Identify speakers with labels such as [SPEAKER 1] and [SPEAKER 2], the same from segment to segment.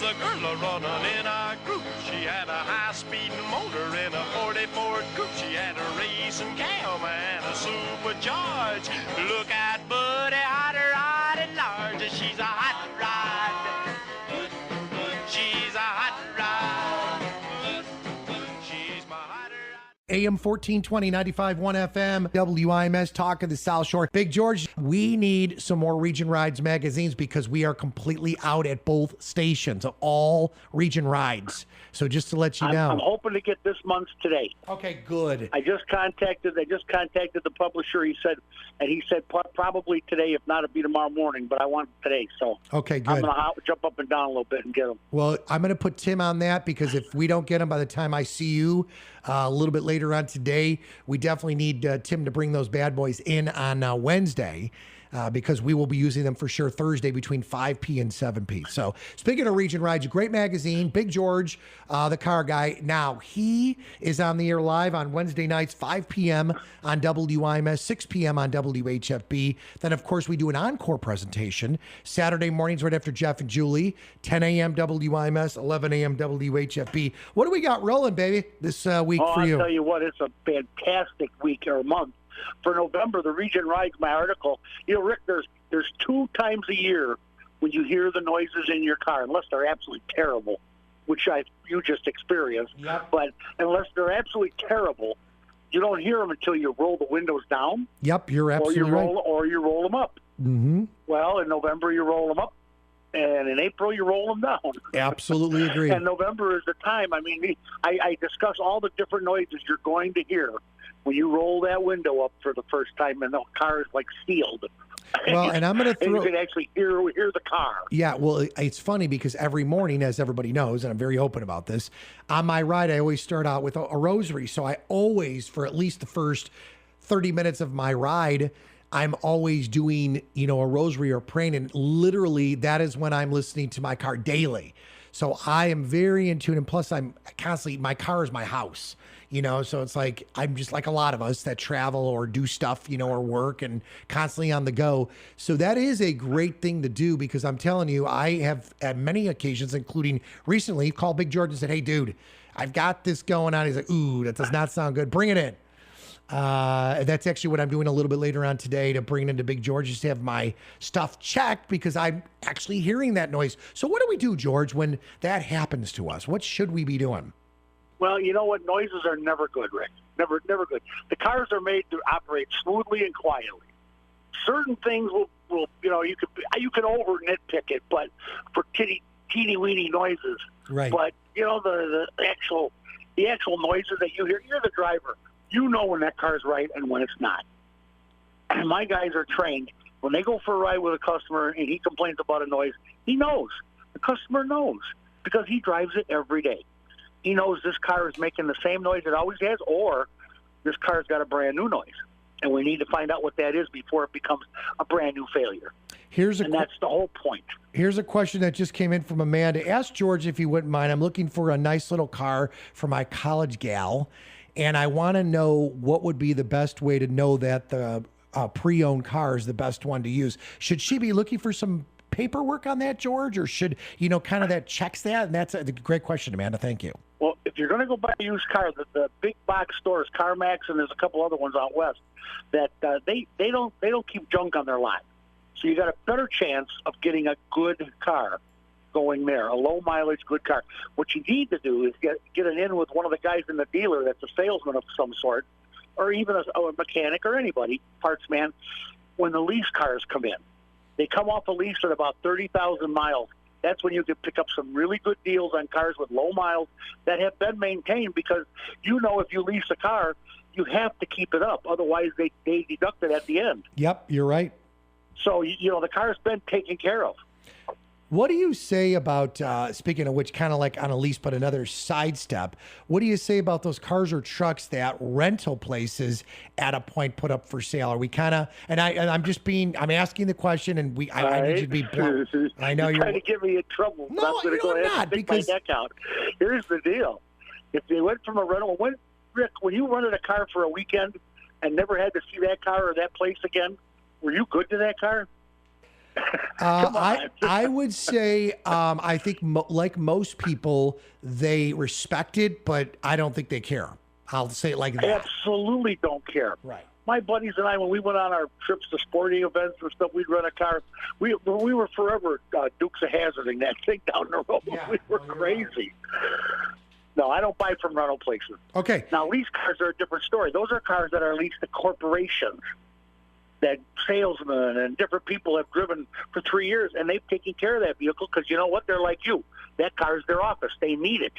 [SPEAKER 1] the girl a-running in a group. She had a high-speed motor in a 40 Ford coupe. She had a racing cam and a supercharged. Look at Buddy, hot rod at large. She's a hot rod. She's a hot rod. She's my hot rod.
[SPEAKER 2] AM 1420, 95.1 FM, WIMS, Talk of the South Shore. Big George, we need some more Region Rides magazines because we are completely out at both stations of all Region Rides. So just to let you know.
[SPEAKER 3] I'm hoping to get this month's today.
[SPEAKER 2] Okay, good.
[SPEAKER 3] I just contacted the publisher. He said probably today, if not, it'll be tomorrow morning, but I want it today. So
[SPEAKER 2] okay, good.
[SPEAKER 3] I'm going to jump up and down a little bit and get them.
[SPEAKER 2] Well, I'm going to put Tim on that because if we don't get them by the time I see you a little bit later on today, we definitely need Tim to bring those bad boys in on Wednesday. Because we will be using them for sure Thursday between 5p and 7p. So speaking of Region Rides, a great magazine, Big George, the car guy. Now, he is on the air live on Wednesday nights, 5 p.m. on WIMS, 6 p.m. on WHFB. Then, of course, we do an encore presentation Saturday mornings right after Jeff and Julie, 10 a.m. WIMS, 11 a.m. WHFB. What do we got rolling, baby, this week for you?
[SPEAKER 3] I'll tell you what, it's a fantastic week or month. For November, the Region Rides, my article, Rick, there's 2 times a year when you hear the noises in your car, unless they're absolutely terrible, which you just experienced.
[SPEAKER 2] Yep.
[SPEAKER 3] But unless they're absolutely terrible, you don't hear them until you roll the windows down.
[SPEAKER 2] Yep, you're absolutely right.
[SPEAKER 3] Or you roll them up.
[SPEAKER 2] Mm-hmm.
[SPEAKER 3] Well, in November, you roll them up, and in April, you roll them down.
[SPEAKER 2] Absolutely agree.
[SPEAKER 3] And November is the time. I mean, I discuss all the different noises you're going to hear when you roll that window up for the first time and the car is like sealed.
[SPEAKER 2] Well, and I'm going to throw...
[SPEAKER 3] And you can actually hear the car.
[SPEAKER 2] Yeah, well, it's funny because every morning, as everybody knows, and I'm very open about this, on my ride, I always start out with a rosary. So I always, for at least the first 30 minutes of my ride, I'm always doing, a rosary or praying. And literally, that is when I'm listening to my car daily. So I am very in tune. And plus, I'm constantly, my car is my house. So it's like, I'm just like a lot of us that travel or do stuff, or work and constantly on the go. So that is a great thing to do because I'm telling you, I have at many occasions, including recently, called Big George and said, hey, dude, I've got this going on. He's like, ooh, that does not sound good. Bring it in. That's actually what I'm doing a little bit later on today to bring it into Big George, just to have my stuff checked because I'm actually hearing that noise. So what do we do, George, when that happens to us? What should we be doing?
[SPEAKER 3] Well, you know what? Noises are never good, Rick. Never good. The cars are made to operate smoothly and quietly. Certain things will you can over nitpick it, but for teeny weeny noises.
[SPEAKER 2] Right.
[SPEAKER 3] But the actual noises that you hear, you're the driver. You know when that car's right and when it's not. And my guys are trained. When they go for a ride with a customer and he complains about a noise, he knows. The customer knows because he drives it every day. He knows this car is making the same noise it always has, or this car's got a brand new noise. And we need to find out what that is before it becomes a brand new failure. And that's the whole point.
[SPEAKER 2] Here's a question that just came in from Amanda. Ask George if he wouldn't mind. I'm looking for a nice little car for my college gal, and I want to know what would be the best way to know that the pre-owned car is the best one to use. Should she be looking for some paperwork on that, George, or should, kind of that checks that? And that's a great question, Amanda. Thank you.
[SPEAKER 3] Well, if you're going to go buy a used car, the big box stores, CarMax, and there's a couple other ones out west, that they don't keep junk on their lot. So you got a better chance of getting a good car going there, a low mileage, good car. What you need to do is get an in with one of the guys in the dealer that's a salesman of some sort, or even a mechanic or anybody, parts man, when the lease cars come in. They come off a lease at about 30,000 miles. That's when you can pick up some really good deals on cars with low miles that have been maintained because, if you lease a car, you have to keep it up. Otherwise, they deduct it at the end.
[SPEAKER 2] Yep, you're right.
[SPEAKER 3] So, the car's been taken care of.
[SPEAKER 2] What do you say about, speaking of which, kind of like on a lease, but another sidestep, what do you say about those cars or trucks that rental places at a point put up for sale? Are we kind of, I'm asking the question, and I need you to be blunt. I know you're
[SPEAKER 3] trying to get me in trouble.
[SPEAKER 2] No, I'm not, because...
[SPEAKER 3] my neck out. Here's the deal. If they went from a rental, Rick, when you rented a car for a weekend and never had to see that car or that place again, were you good to that car?
[SPEAKER 2] I would say I think like most people, they respect it, but I don't think they care. I'll say it like that.
[SPEAKER 3] Absolutely don't care.
[SPEAKER 2] Right.
[SPEAKER 3] My buddies and I, when we went on our trips to sporting events and stuff, we'd rent a car. We were forever Dukes of Hazzarding that thing down the road.
[SPEAKER 2] Yeah,
[SPEAKER 3] we were crazy. No, I don't buy from rental places.
[SPEAKER 2] Okay.
[SPEAKER 3] Now, lease cars are a different story. Those are cars that are leased to corporations that salesmen and different people have driven for 3 years, and they've taken care of that vehicle because you know what? They're like you. That car is their office. They need it.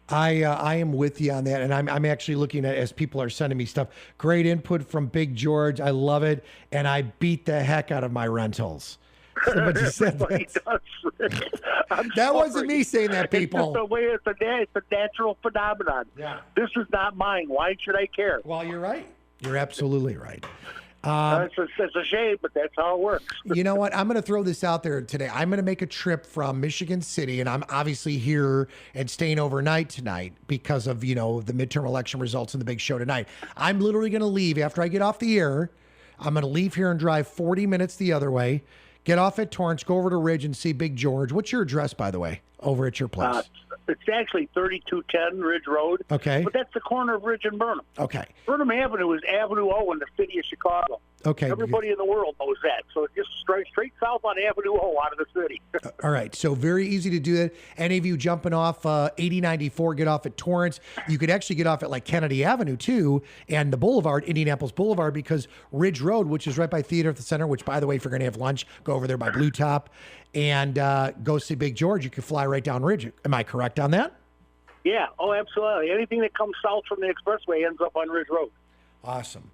[SPEAKER 2] I am with you on that, and I'm actually looking at as people are sending me stuff. Great input from Big George. I love it, and I beat the heck out of my rentals. Somebody said that. That wasn't me saying that, people.
[SPEAKER 3] It's just the way it's a natural phenomenon.
[SPEAKER 2] Yeah.
[SPEAKER 3] This is not mine. Why should I care?
[SPEAKER 2] Well, you're right. You're absolutely right.
[SPEAKER 3] It's a shame, but that's how it works.
[SPEAKER 2] You know what? I'm going to throw this out there today. I'm going to make a trip from Michigan City, and I'm obviously here and staying overnight tonight because of, the midterm election results and the big show tonight. I'm literally going to leave after I get off the air. I'm going to leave here and drive 40 minutes the other way, get off at Torrance, go over to Ridge and see Big George. What's your address, by the way, over at your place?
[SPEAKER 3] It's actually 3210 Ridge Road.
[SPEAKER 2] Okay.
[SPEAKER 3] But that's the corner of Ridge and Burnham.
[SPEAKER 2] Okay.
[SPEAKER 3] Burnham Avenue is Avenue O in the city of Chicago.
[SPEAKER 2] Okay.
[SPEAKER 3] Everybody in the world knows that. So it's just straight south on Avenue O out of the city.
[SPEAKER 2] All right. So very easy to do that. Any of you jumping off 8094, get off at Torrance. You could actually get off at like Kennedy Avenue too, and the Boulevard, Indianapolis Boulevard, because Ridge Road, which is right by Theater at the Center, which by the way, if you're going to have lunch, go over there by Blue Top and go see Big George. You can fly right down Ridge. Am I correct on that?
[SPEAKER 3] Yeah. Oh, absolutely. Anything that comes south from the expressway ends up on Ridge Road.
[SPEAKER 2] Awesome.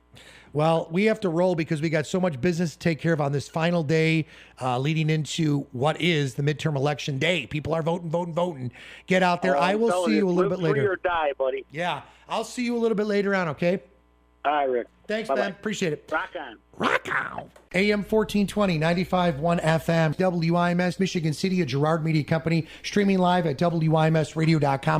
[SPEAKER 2] Well, we have to roll because we got so much business to take care of on this final day leading into what is the midterm election day. People are voting. Get out there. I will see you a little bit later.
[SPEAKER 3] Live free or die, buddy.
[SPEAKER 2] Yeah. I'll see you a little bit later on, okay?
[SPEAKER 3] All right, Rick.
[SPEAKER 2] Thanks,
[SPEAKER 3] Bye-bye.
[SPEAKER 2] man. Appreciate it.
[SPEAKER 3] Rock on.
[SPEAKER 2] Rock on. AM 1420, 95.1 FM, WIMS, Michigan City, a Girard Media Company, streaming live at WIMSradio.com.